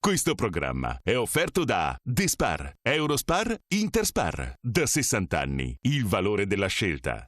Questo programma è offerto da Despar, Eurospar, Interspar. Da 60 anni, il valore della scelta.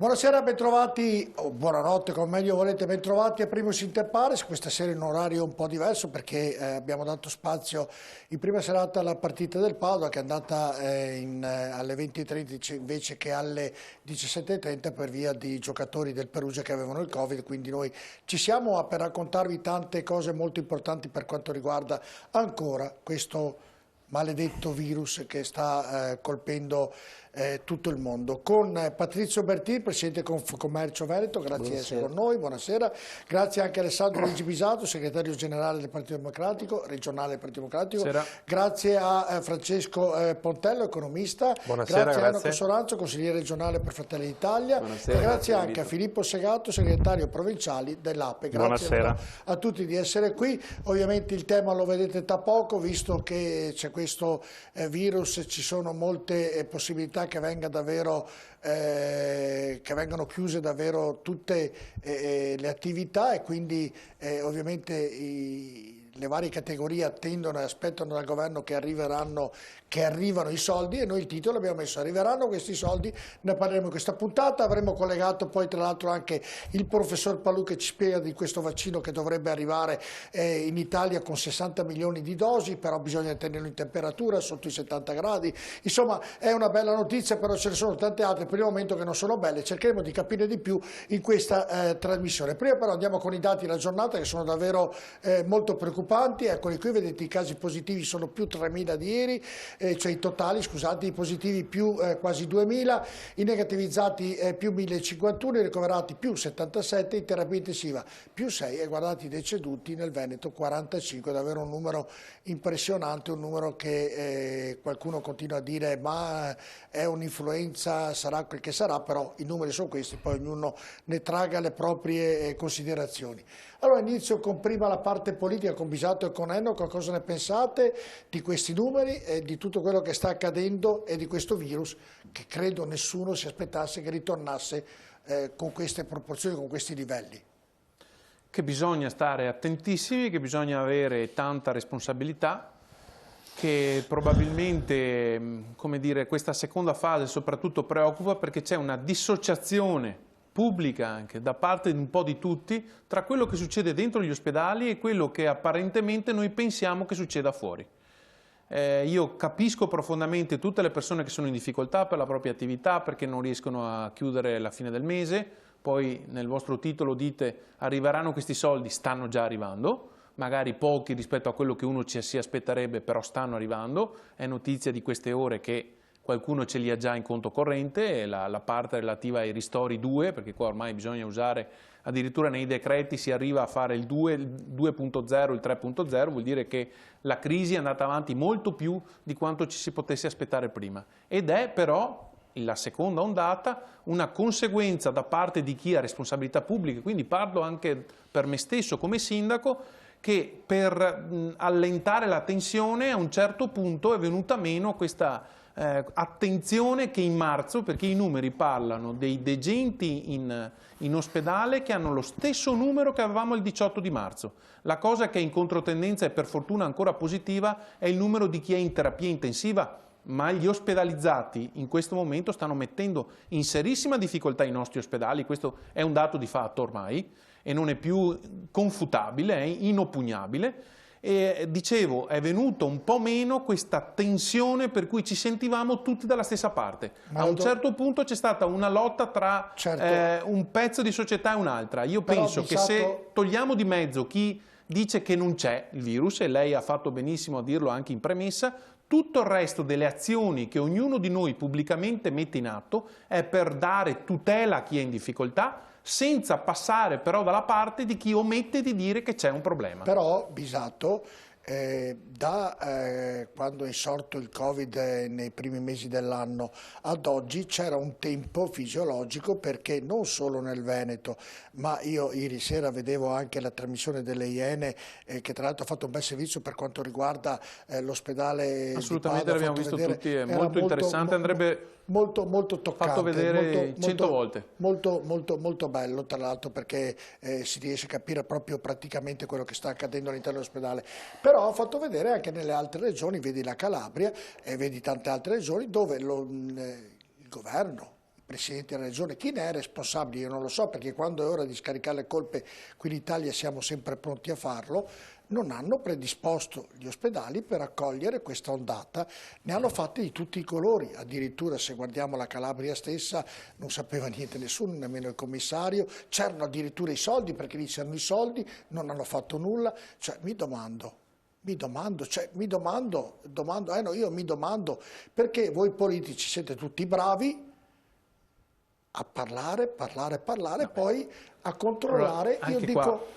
Buonasera, bentrovati, o buonanotte come meglio volete, bentrovati a Primus Inter Pares, questa sera in un orario un po' diverso perché abbiamo dato spazio in prima serata alla partita del Padova che è andata alle 20:30 invece che alle 17:30 per via di giocatori del Perugia che avevano il Covid, quindi noi ci siamo per raccontarvi tante cose molto importanti per quanto riguarda ancora questo maledetto virus che sta colpendo tutto il mondo. Con Patrizio Bertini, Presidente Confcommercio Veneto, grazie di essere con noi, buonasera. Grazie anche a Alessandro Luigi Bisato, Segretario Generale del Partito Democratico, regionale del Partito Democratico. Buonasera. Grazie a Francesco Pontello, economista. Buonasera, grazie a Enoco Soranzo, consigliere regionale per Fratelli d'Italia. E grazie anche a Filippo Segato, Segretario Provinciale dell'APE. Grazie a tutti di essere qui. Ovviamente il tema lo vedete tra poco, visto che c'è questo virus, ci sono molte possibilità che vengano chiuse davvero tutte le attività e quindi ovviamente le varie categorie attendono e aspettano dal governo che arrivano i soldi e noi il titolo abbiamo messo arriveranno questi soldi, ne parleremo in questa puntata, avremo collegato poi tra l'altro anche il professor Palù che ci spiega di questo vaccino che dovrebbe arrivare in Italia con 60 milioni di dosi, però bisogna tenerlo in temperatura sotto i 70 gradi, insomma è una bella notizia, però ce ne sono tante altre per il momento che non sono belle, cercheremo di capire di più in questa trasmissione. Prima però andiamo con i dati della giornata che sono davvero molto preoccupanti. Eccoli qui, vedete i casi positivi sono più 3.000 di ieri, cioè i totali, scusate, i positivi più quasi 2.000, i negativizzati più 1.051, i ricoverati più 77, in terapia intensiva più 6 e guardate i deceduti nel Veneto 45, davvero un numero impressionante, un numero che qualcuno continua a dire ma è un'influenza, sarà quel che sarà, però i numeri sono questi, poi ognuno ne traga le proprie considerazioni. Allora inizio con prima la parte politica, con Bisato e con Enno, cosa ne pensate di questi numeri, di tutto quello che sta accadendo e di questo virus che credo nessuno si aspettasse che ritornasse con queste proporzioni, con questi livelli? Che bisogna stare attentissimi, che bisogna avere tanta responsabilità, che probabilmente, come dire, questa seconda fase soprattutto preoccupa perché c'è una dissociazione pubblica anche da parte di un po' di tutti tra quello che succede dentro gli ospedali e quello che apparentemente noi pensiamo che succeda fuori. Io capisco profondamente tutte le persone che sono in difficoltà per la propria attività perché non riescono a chiudere la fine del mese, poi nel vostro titolo dite arriveranno questi soldi, stanno già arrivando, magari pochi rispetto a quello che uno ci si aspetterebbe, però stanno arrivando, è notizia di queste ore che qualcuno ce li ha già in conto corrente, la parte relativa ai ristori 2, perché qua ormai bisogna usare, addirittura nei decreti si arriva a fare il 2, il 2.0, il 3.0, vuol dire che la crisi è andata avanti molto più di quanto ci si potesse aspettare prima. Ed è però, la seconda ondata, una conseguenza da parte di chi ha responsabilità pubbliche, quindi parlo anche per me stesso come sindaco, che per allentare la tensione a un certo punto è venuta meno questa attenzione che in marzo, perché i numeri parlano dei degenti in ospedale che hanno lo stesso numero che avevamo il 18 di marzo. La cosa che è in controtendenza e per fortuna ancora positiva è il numero di chi è in terapia intensiva, ma gli ospedalizzati in questo momento stanno mettendo in serissima difficoltà i nostri ospedali, questo è un dato di fatto ormai e non è più confutabile, è inoppugnabile. E dicevo, è venuto un po' meno questa tensione per cui ci sentivamo tutti dalla stessa parte. A un certo punto c'è stata una lotta tra un pezzo di società e un'altra. Io penso che se togliamo di mezzo chi dice che non c'è il virus, e lei ha fatto benissimo a dirlo anche in premessa, tutto il resto delle azioni che ognuno di noi pubblicamente mette in atto è per dare tutela a chi è in difficoltà, senza passare però dalla parte di chi omette di dire che c'è un problema. Però, Bisato, Quando è insorto il Covid nei primi mesi dell'anno ad oggi c'era un tempo fisiologico, perché non solo nel Veneto, ma io ieri sera vedevo anche la trasmissione delle Iene, che tra l'altro ha fatto un bel servizio per quanto riguarda l'ospedale. Assolutamente, di Padova, l'abbiamo visto vedere, tutti, è molto interessante, andrebbe molto toccante, fatto vedere 100 volte. Molto bello, tra l'altro, perché si riesce a capire proprio praticamente quello che sta accadendo all'interno dell'ospedale. Però ho fatto vedere anche nelle altre regioni, vedi la Calabria e vedi tante altre regioni dove il governo, i presidenti della regione, chi ne è responsabile io non lo so, perché quando è ora di scaricare le colpe qui in Italia siamo sempre pronti a farlo, non hanno predisposto gli ospedali per accogliere questa ondata, ne hanno fatti di tutti i colori, addirittura se guardiamo la Calabria stessa non sapeva niente nessuno, nemmeno il commissario, c'erano addirittura i soldi, perché lì c'erano i soldi, non hanno fatto nulla, cioè mi domando, perché voi politici siete tutti bravi a parlare, poi a controllare, allora, io dico... Qua.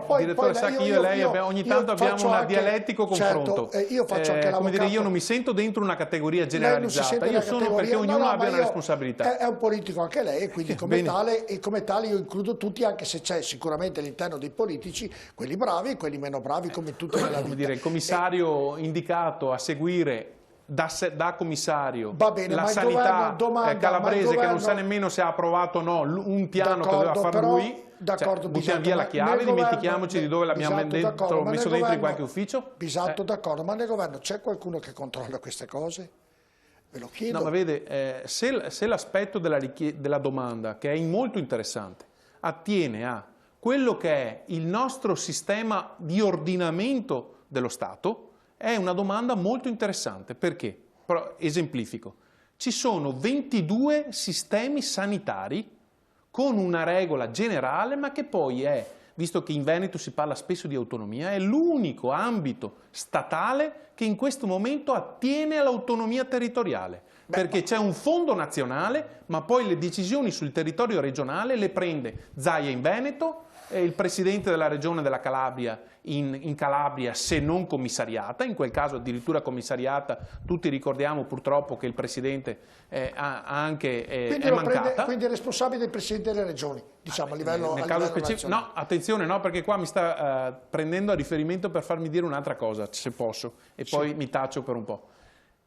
Poi sa che io e lei ogni tanto abbiamo un dialettico confronto. Certo, io faccio anche come dire, io non mi sento dentro una categoria generalizzata, io sono perché ognuno abbia una responsabilità. È un politico anche lei, e quindi come tale io includo tutti, anche se c'è sicuramente all'interno dei politici quelli bravi e quelli meno bravi, come tutti nella vita. Come dire, il commissario indicato a seguire da commissario va bene, la ma sanità calabrese, che non sa nemmeno se ha approvato o no un piano che doveva fare lui. D'accordo, buttiamo via la chiave, dimentichiamoci di dove l'abbiamo messo dentro in qualche ufficio. Bisatto, d'accordo, ma nel governo c'è qualcuno che controlla queste cose? Ve lo chiedo. No, ma vede, se l'aspetto della domanda, che è molto interessante, attiene a quello che è il nostro sistema di ordinamento dello Stato, è una domanda molto interessante. Perché? Però esemplifico. Ci sono 22 sistemi sanitari con una regola generale, ma che poi è, visto che in Veneto si parla spesso di autonomia, è l'unico ambito statale che in questo momento attiene all'autonomia territoriale. Perché c'è un fondo nazionale, ma poi le decisioni sul territorio regionale le prende Zaia in Veneto, il presidente della regione della Calabria in Calabria, se non commissariata, in quel caso addirittura commissariata. Tutti ricordiamo purtroppo che il presidente è mancata. Quindi è responsabile del presidente delle regioni, diciamo, a livello specifico. No, attenzione, no, perché qua mi sta prendendo a riferimento per farmi dire un'altra cosa, se posso, e poi mi taccio per un po'.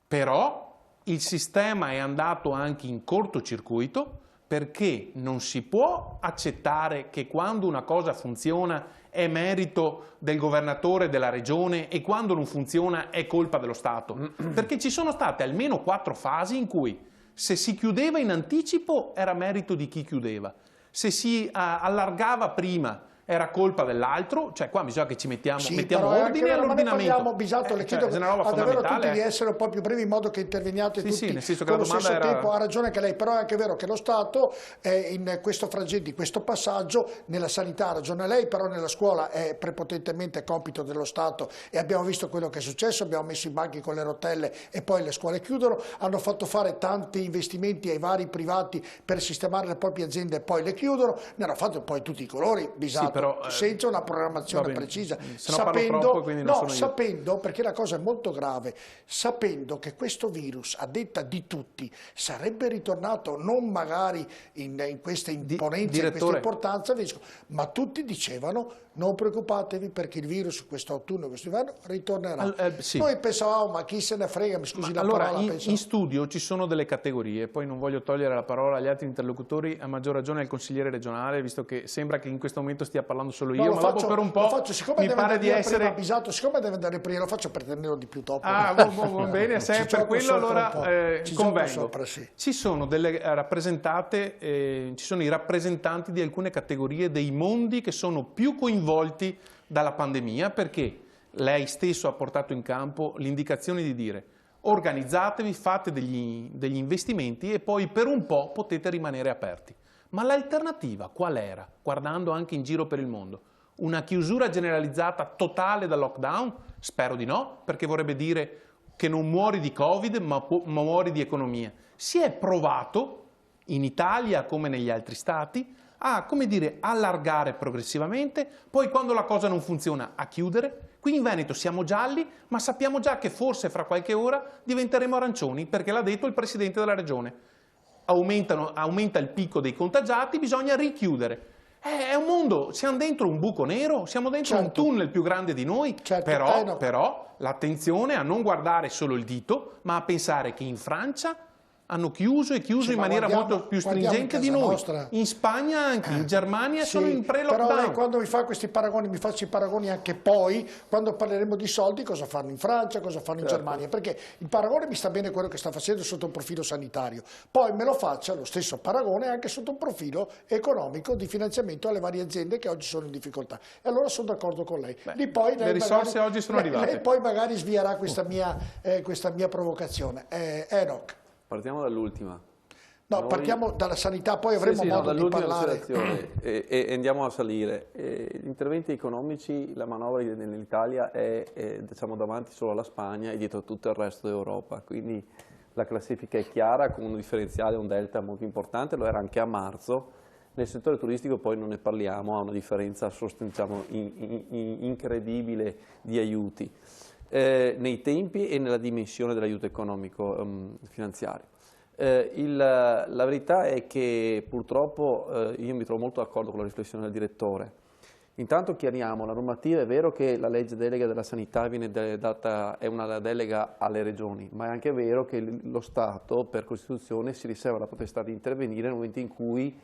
Però il sistema è andato anche in cortocircuito, perché non si può accettare che quando una cosa funziona è merito del governatore della regione e quando non funziona è colpa dello Stato. Perché ci sono state almeno 4 fasi in cui se si chiudeva in anticipo era merito di chi chiudeva, se si allargava prima era colpa dell'altro, cioè qua bisogna che ci mettiamo ordine all'ordinamento. Bisato, le chiedo davvero tutti di essere un po' più brevi in modo che interveniate tutti nel senso che con la lo domanda stesso era... tempo. Ha ragione che lei, però è anche vero che lo Stato è in questo frangente, in questo passaggio, nella sanità ha ragione lei, però nella scuola è prepotentemente compito dello Stato, e abbiamo visto quello che è successo, abbiamo messo i banchi con le rotelle e poi le scuole chiudono, hanno fatto fare tanti investimenti ai vari privati per sistemare le proprie aziende e poi le chiudono, ne hanno fatto poi tutti i colori, Bisato. Però, senza una programmazione precisa, sapendo, perché la cosa è molto grave, sapendo che questo virus, a detta di tutti, sarebbe ritornato non magari in questa imponenza, in questa importanza, ma tutti dicevano non preoccupatevi perché il virus questo autunno, questo inverno ritornerà. Noi pensavamo, ma chi se ne frega, mi scusi la parola. In studio ci sono delle categorie, poi non voglio togliere la parola agli altri interlocutori, a maggior ragione al consigliere regionale, visto che sembra che in questo momento stia parlando solo io, ma dopo per un po' mi pare di essere... Bisato, siccome deve andare prima, lo faccio per tenerlo di più dopo. Va bene, se è per quello allora convengo. Sì. Ci sono delle rappresentate, ci sono i rappresentanti di alcune categorie dei mondi che sono più coinvolti dalla pandemia, perché lei stesso ha portato in campo l'indicazione di dire organizzatevi, fate degli investimenti e poi per un po' potete rimanere aperti. Ma l'alternativa qual era? Guardando anche in giro per il mondo. Una chiusura generalizzata totale dal lockdown? Spero di no, perché vorrebbe dire che non muori di Covid, ma muori di economia. Si è provato, in Italia come negli altri stati, a, come dire, allargare progressivamente, poi quando la cosa non funziona a chiudere. Qui in Veneto siamo gialli, ma sappiamo già che forse fra qualche ora diventeremo arancioni, perché l'ha detto il Presidente della Regione. Aumenta il picco dei contagiati, bisogna richiudere. È un mondo, siamo dentro un buco nero, siamo dentro un tunnel più grande di noi, però l'attenzione a non guardare solo il dito, ma a pensare che in Francia hanno chiuso in maniera molto più stringente di noi. In Spagna anche, in Germania sono in pre-lockdown. Però lei quando mi fa questi paragoni, mi faccia i paragoni anche poi, quando parleremo di soldi, cosa fanno in Francia, cosa fanno in Germania, perché il paragone mi sta bene quello che sta facendo sotto un profilo sanitario, poi me lo faccia lo stesso paragone anche sotto un profilo economico di finanziamento alle varie aziende che oggi sono in difficoltà. E allora sono d'accordo con lei. Poi le risorse oggi sono arrivate. Lei poi magari svierà questa mia provocazione. Enoch. Partiamo dall'ultima. No, partiamo dalla sanità, poi avremo modo di parlare. E andiamo a salire. Gli interventi economici, la manovra nell'Italia è diciamo, davanti solo alla Spagna e dietro tutto il resto d'Europa. Quindi la classifica è chiara, con un differenziale, un delta molto importante, lo era anche a marzo. Nel settore turistico poi non ne parliamo, ha una differenza diciamo, incredibile di aiuti. Nei tempi e nella dimensione dell'aiuto economico finanziario. La verità è che purtroppo io mi trovo molto d'accordo con la riflessione del direttore. Intanto chiariamo, la normativa è vero che la legge delega della sanità viene data, è una delega alle regioni, ma è anche vero che lo Stato per Costituzione si riserva la potestà di intervenire nel momento in cui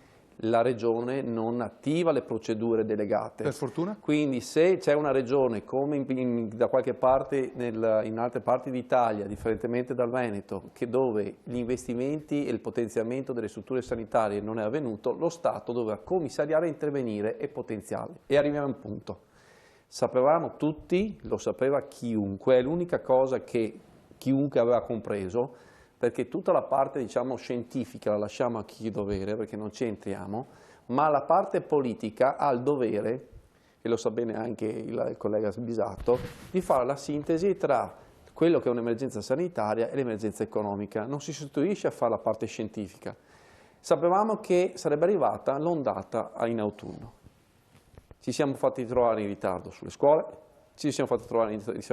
la regione non attiva le procedure delegate. Per fortuna. Quindi se c'è una regione, come da qualche parte in altre parti d'Italia, differentemente dal Veneto, dove gli investimenti e il potenziamento delle strutture sanitarie non è avvenuto, lo Stato doveva commissariare, intervenire e potenziarle. E arriviamo a un punto. Sapevamo tutti, lo sapeva chiunque, è l'unica cosa che chiunque aveva compreso, perché tutta la parte diciamo, scientifica la lasciamo a chi dovere, perché non ci entriamo, ma la parte politica ha il dovere, e lo sa bene anche il collega Bisatto, di fare la sintesi tra quello che è un'emergenza sanitaria e l'emergenza economica. Non si sostituisce a fare la parte scientifica. Sapevamo che sarebbe arrivata l'ondata in autunno. Ci siamo fatti trovare in ritardo sulle scuole, siamo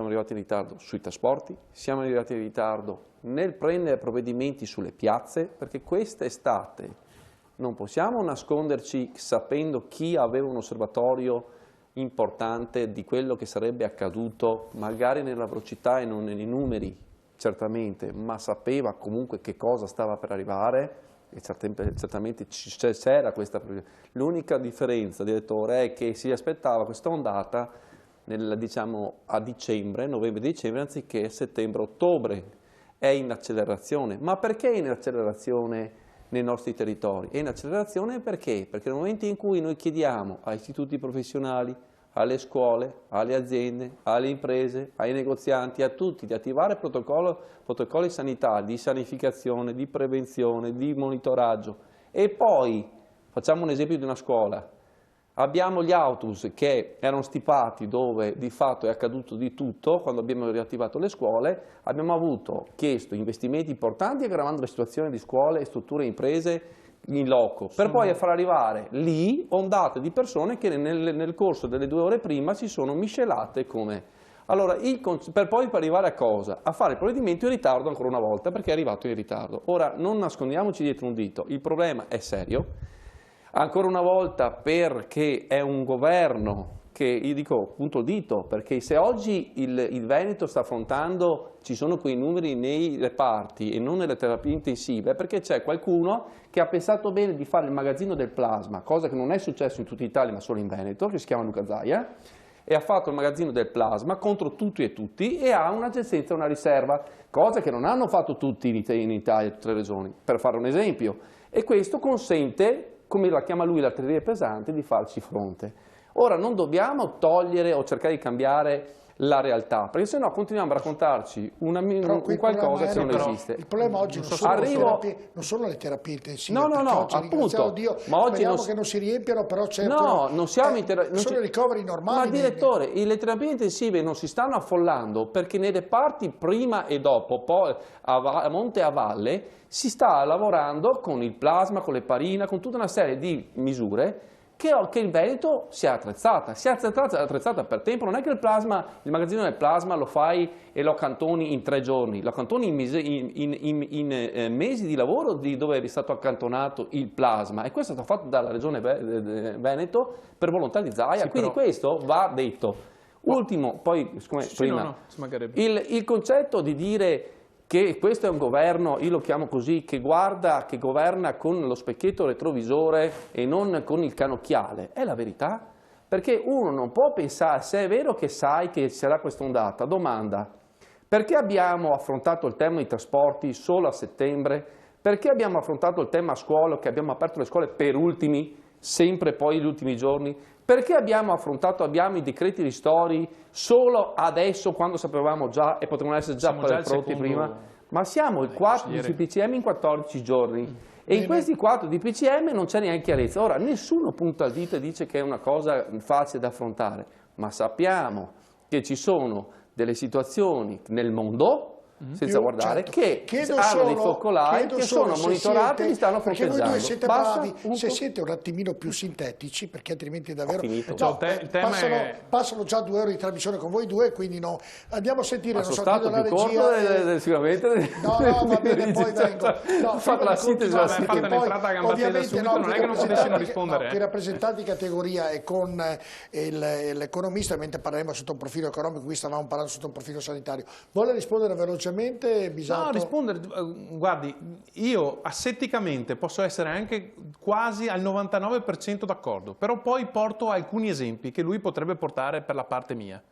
arrivati in ritardo sui trasporti, siamo arrivati in ritardo nel prendere provvedimenti sulle piazze, perché quest'estate non possiamo nasconderci sapendo chi aveva un osservatorio importante di quello che sarebbe accaduto, magari nella velocità e non nei numeri, certamente, ma sapeva comunque che cosa stava per arrivare e certamente c'era questa. L'unica differenza, direttore, è che si aspettava questa ondata diciamo, a dicembre, novembre-dicembre, anziché settembre-ottobre. È in accelerazione. Ma perché è in accelerazione nei nostri territori? È in accelerazione perché? Perché nel momento in cui noi chiediamo ai istituti professionali, alle scuole, alle aziende, alle imprese, ai negozianti, a tutti di attivare protocolli sanitari di sanificazione, di prevenzione, di monitoraggio e poi, facciamo un esempio di una scuola, abbiamo gli autobus che erano stipati dove di fatto è accaduto di tutto, quando abbiamo riattivato le scuole, abbiamo chiesto investimenti importanti aggravando la situazione di scuole, strutture e imprese in loco, per poi far arrivare lì ondate di persone che nel corso delle 2 ore prima si sono miscelate come... Allora, per poi arrivare a cosa? A fare il provvedimento in ritardo ancora una volta, perché è arrivato in ritardo. Ora, non nascondiamoci dietro un dito, il problema è serio. Ancora una volta perché è un governo che, io dico appunto il dito, perché se oggi il Veneto sta affrontando, ci sono quei numeri nei reparti e non nelle terapie intensive, è perché c'è qualcuno che ha pensato bene di fare il magazzino del plasma, cosa che non è successo in tutta Italia ma solo in Veneto, che si chiama Luca Zaia, e ha fatto il magazzino del plasma contro tutti e tutti e ha una giacenza, una riserva, cosa che non hanno fatto tutti in Italia, tutte le regioni, per fare un esempio. E questo consente, come la chiama lui l'artiglieria pesante, di farci fronte. Ora non dobbiamo togliere o cercare di cambiare la realtà, perché sennò continuiamo a raccontarci un qualcosa che non esiste. Il problema oggi non sono le terapie intensive, no, appunto, Dio, ma oggi che non si riempiano, però certo, no, non siamo sono i ricoveri normali. Ma direttore, le terapie intensive non si stanno affollando perché nei reparti prima e dopo, poi a monte e a valle, si sta lavorando con il plasma, con l'eparina, con tutta una serie di misure che il Veneto si è attrezzata per tempo. Non è che il magazzino del plasma lo fai e lo accantoni in 3 giorni, lo accantoni in mesi di lavoro dove è stato accantonato il plasma, e questo è stato fatto dalla Regione Veneto per volontà di Zaia, sì, quindi però... questo va detto. Ultimo, poi sì, prima, il concetto di dire che questo è un governo, io lo chiamo così, che governa con lo specchietto retrovisore e non con il canocchiale, è la verità? Perché uno non può pensare, se è vero che sai che sarà questa ondata, domanda, perché abbiamo affrontato il tema dei trasporti solo a settembre? Perché abbiamo affrontato il tema scuola, che abbiamo aperto le scuole per ultimi, sempre poi gli ultimi giorni? Perché abbiamo i decreti ristori solo adesso, quando sapevamo già e potevano essere già pronti prima? Ma siamo il 4 di DPCM in 14 giorni e in questi 4 DPCM non c'è neanche chiarezza. Ora, nessuno punta il dito e dice che è una cosa facile da affrontare, ma sappiamo che ci sono delle situazioni nel mondo, senza guardare, che hanno dei focolai che sono monitorati e li stanno fronteggiando. Perché voi due siete bravi, se siete un attimino più sintetici, perché altrimenti davvero... Passano già 2 ore di trasmissione con voi due, quindi no. Andiamo a sentire... Sono stato più corto sicuramente... No, va bene, poi vengo. Ho fatto la sintesi, fatta un'entrata a gamba tesa subito, non è che non potessimo rispondere. I rappresentanti di categoria e con l'economista, mentre parleremo sotto un profilo economico, qui stavamo parlando sotto un profilo sanitario. Vuole rispondere velocemente? Bisato? No, rispondere, guardi, io assetticamente posso essere anche quasi al 99% d'accordo, però poi porto alcuni esempi che lui potrebbe portare per la parte mia.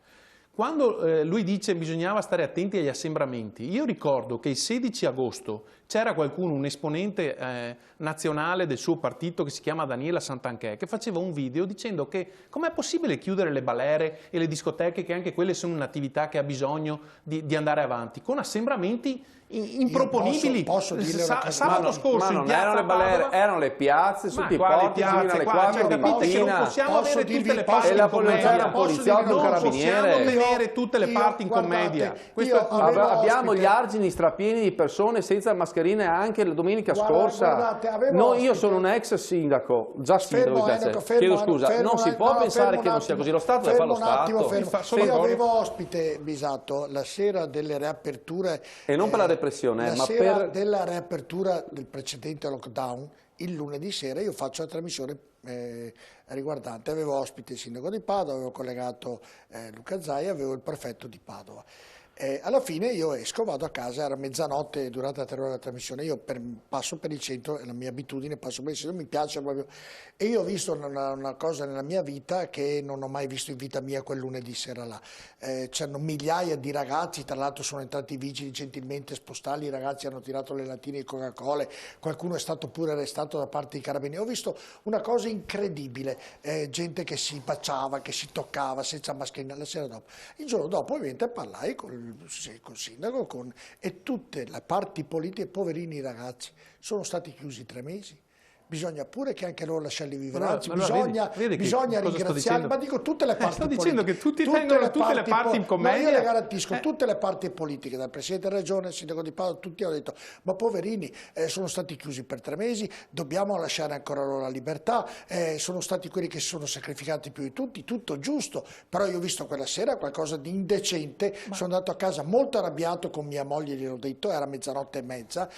Quando lui dice che bisognava stare attenti agli assembramenti, io ricordo che il 16 agosto c'era qualcuno, un esponente nazionale del suo partito che si chiama Daniela Santanchè, che faceva un video dicendo che com'è possibile chiudere le balere e le discoteche, che anche quelle sono un'attività che ha bisogno di andare avanti, con assembramenti improponibili. Posso dire sabato scorso in piazza erano le balere, erano le piazze, sotto i porti, alle 4 di mattina. Non possiamo avere tutte le parti in commedia. Non possiamo tenere tutte le parti in commedia. Abbiamo gli argini strapieni di persone senza mascherine anche la domenica scorsa. Io sono un ex sindaco, già sindaco, chiedo scusa, non si può pensare che non sia così, lo Stato deve fare lo Stato. Io avevo ospite, Bisato, la sera delle riaperture, e non per la repressione, la sera della riapertura del precedente lockdown, il lunedì sera io faccio la trasmissione riguardante, avevo ospite il sindaco di Padova, avevo collegato Luca Zaia, avevo il prefetto di Padova. Alla fine io esco, vado a casa, era mezzanotte durante la 3 ore della trasmissione, io passo per il centro, è la mia abitudine, passo per il centro, mi piace proprio, e io ho visto una cosa nella mia vita che non ho mai visto in vita mia quel lunedì sera là. C'erano migliaia di ragazzi, tra l'altro sono entrati i vigili gentilmente spostali, i ragazzi hanno tirato le lattine di Coca-Cola, qualcuno è stato pure arrestato da parte dei carabinieri. Ho visto una cosa incredibile, gente che si baciava, che si toccava senza mascherina. La sera dopo, il giorno dopo ovviamente parlai col sindaco e tutte le parti politiche, poverini ragazzi, sono stati chiusi 3 mesi. Bisogna pure che anche loro lasciarli vivere, anzi bisogna ringraziarli, ma dico tutte le parti sto dicendo che tutti tengono tutte le parti in commedia. No, io le garantisco, tutte le parti politiche, dal Presidente della Regione, il Sindaco di Padova, tutti hanno detto, ma poverini, sono stati chiusi per 3 mesi, dobbiamo lasciare ancora loro la libertà, sono stati quelli che si sono sacrificati più di tutti, tutto giusto, però io ho visto quella sera qualcosa di indecente, sono andato a casa molto arrabbiato con mia moglie, gliel'ho detto, era 00:30,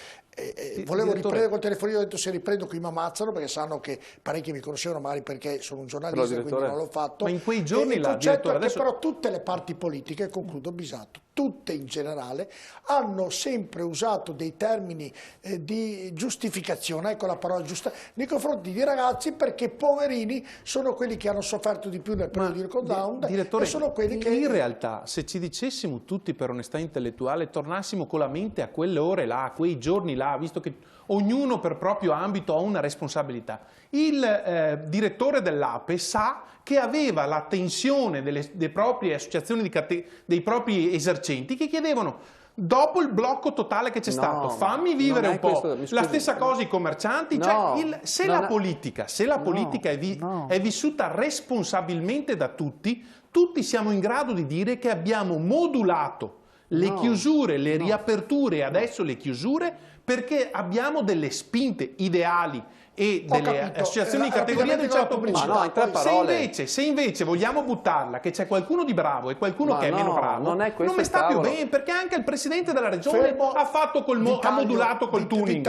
volevo riprendere col telefonino, ho detto se riprendo qui mi ammazzano, perché sanno che parecchi mi conoscevano magari perché sono un giornalista, quindi non l'ho fatto. Ma in quei giorni il concetto è che però tutte le parti politiche, concludo Bisato, tutte in generale, hanno sempre usato dei termini di giustificazione, ecco la parola giusta, nei confronti di ragazzi, perché poverini sono quelli che hanno sofferto di più nel periodo di lockdown, direttore, e sono quelli che... In realtà, se ci dicessimo tutti per onestà intellettuale, tornassimo con la mente a quelle ore là, a quei giorni là, visto che ognuno per proprio ambito ha una responsabilità. Il direttore dell'APE sa che aveva la tensione delle proprie associazioni, dei propri esercenti, che chiedevano, dopo il blocco totale che c'è stato, fammi vivere un po'. La stessa cosa i commercianti, se la politica è vissuta responsabilmente da tutti, tutti siamo in grado di dire che abbiamo modulato le chiusure, le riaperture e adesso le chiusure, perché abbiamo delle spinte ideali e delle associazioni di categoria di un certo punto. Ma no, in 3 parole. Se invece vogliamo buttarla, che c'è qualcuno di bravo e qualcuno che è meno bravo, non è questo non mi sta più tavolo. bene, perché anche il presidente della regione ha fatto ha modulato col tuning.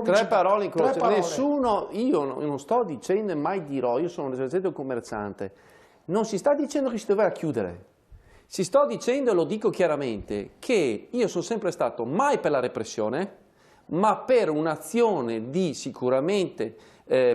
3 parole in croce. Parole. Nessuno, io non sto dicendo e mai dirò, io sono un esercente commerciante, non si sta dicendo che si doveva chiudere. Si sta dicendo, e lo dico chiaramente, che io sono sempre stato mai per la repressione, ma per un'azione di sicuramente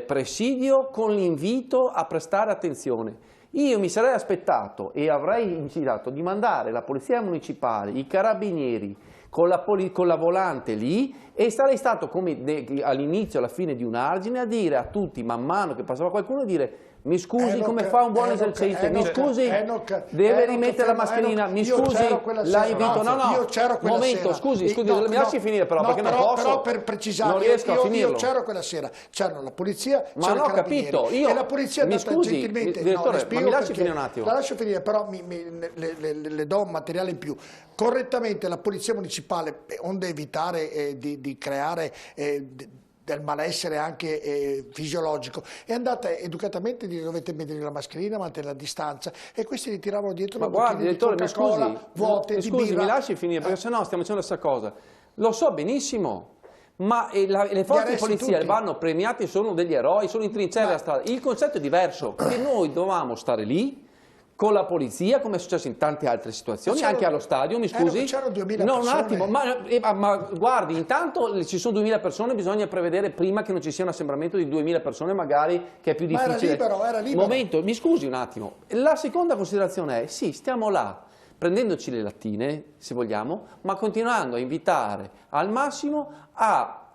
presidio con l'invito a prestare attenzione. Io mi sarei aspettato e avrei incitato di mandare la polizia municipale, i carabinieri, con la volante lì, e sarei stato come all'inizio, alla fine di un argine, a dire a tutti, man mano che passava qualcuno, dire: mi scusi, come fa un buon esercente? Mi scusi, deve rimettere la mascherina, mi scusi, la invito. Io c'ero quella momento, sera. scusi, mi lasci finire però, perché non posso. Però per precisare, non riesco a finirlo. Io c'ero quella sera, c'erano la polizia, ma non ho capito, io, e la polizia mi scusi, gentilmente, direttore, ma mi lasci finire un attimo. La lascio finire, però le do un materiale in più. Correttamente la polizia municipale, onde evitare di creare del malessere anche fisiologico, è andata educatamente a dire: dovete mettere la mascherina, mantenere la distanza, e questi li tiravano dietro. Ma guardi, direttore, mi scusi, birra. Mi lasci finire, perché sennò stiamo facendo la stessa cosa. Lo so benissimo, ma le forze di polizia vanno premiate, sono degli eroi, sono in trincea della strada. Il concetto è diverso, che noi dovevamo stare lì con la polizia, come è successo in tante altre situazioni, anche allo stadio, mi scusi. C'erano 2000 no, persone. Un attimo, ma guardi, intanto ci sono 2000 persone, bisogna prevedere prima che non ci sia un assembramento di 2000 persone, magari, che è più difficile. Era libero. Momento, mi scusi un attimo. La seconda considerazione è: sì, stiamo là, prendendoci le lattine, se vogliamo, ma continuando a invitare al massimo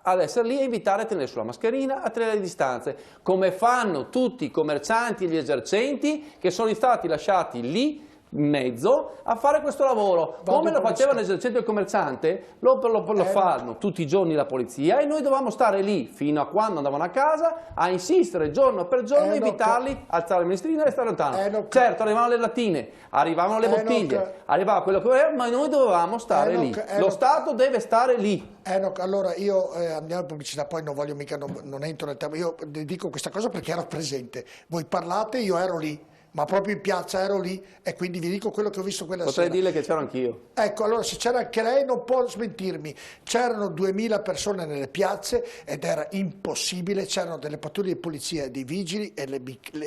ad essere lì, a invitare a tenere sulla mascherina, a tenere le distanze, come fanno tutti i commercianti e gli esercenti che sono stati lasciati lì in mezzo a fare questo lavoro. Come lo faceva l'esercente e il commerciante, lo fanno tutti i giorni la polizia, e noi dovevamo stare lì fino a quando andavano a casa a insistere giorno per giorno, invitarli a alzare la minestrina e stare lontano. Certo, arrivavano le lattine, arrivavano le bottiglie, arrivava quello che era, ma noi dovevamo stare lì. Lo Stato deve stare lì. Allora io andiamo in pubblicità, poi non voglio mica, non entro nel tema, io dico questa cosa perché ero presente. Voi parlate, io ero lì, ma proprio in piazza ero lì, e quindi vi dico quello che ho visto quella sera. Potrei dire che c'ero anch'io. Ecco, allora se c'era anche lei non può smentirmi. C'erano 2000 persone nelle piazze ed era impossibile, c'erano delle pattuglie di polizia e dei vigili e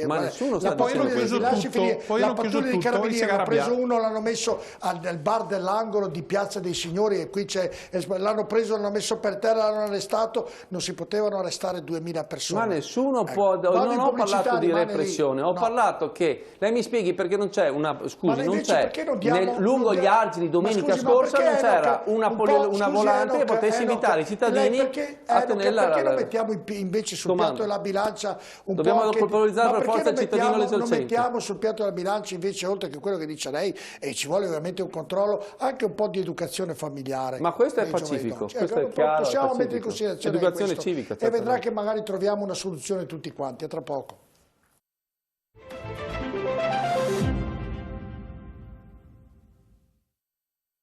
ma nessuno sta dicendo questo. La pattuglia di carabinieri hanno preso uno, l'hanno messo nel bar dell'angolo di Piazza dei Signori, e qui l'hanno preso, l'hanno messo per terra, l'hanno arrestato. Non si potevano arrestare 2000 persone. Ma nessuno può, non ho parlato di repressione, ho parlato che lei mi spieghi perché non c'è una, scusi, non c'è, lungo gli argini domenica scorsa non c'era una volante che potesse invitare i cittadini a tenere la... Perché non mettiamo invece sul piatto della bilancia un dobbiamo po' colpevolizzare per forza il cittadino l'esercente. Non mettiamo sul piatto della bilancia invece, oltre che quello che dice lei, e ci vuole ovviamente un controllo, anche un po' di educazione familiare. Ma questo è pacifico, questo è chiaro, possiamo mettere in considerazione educazione civica, e vedrà che magari troviamo una soluzione tutti quanti. A tra poco.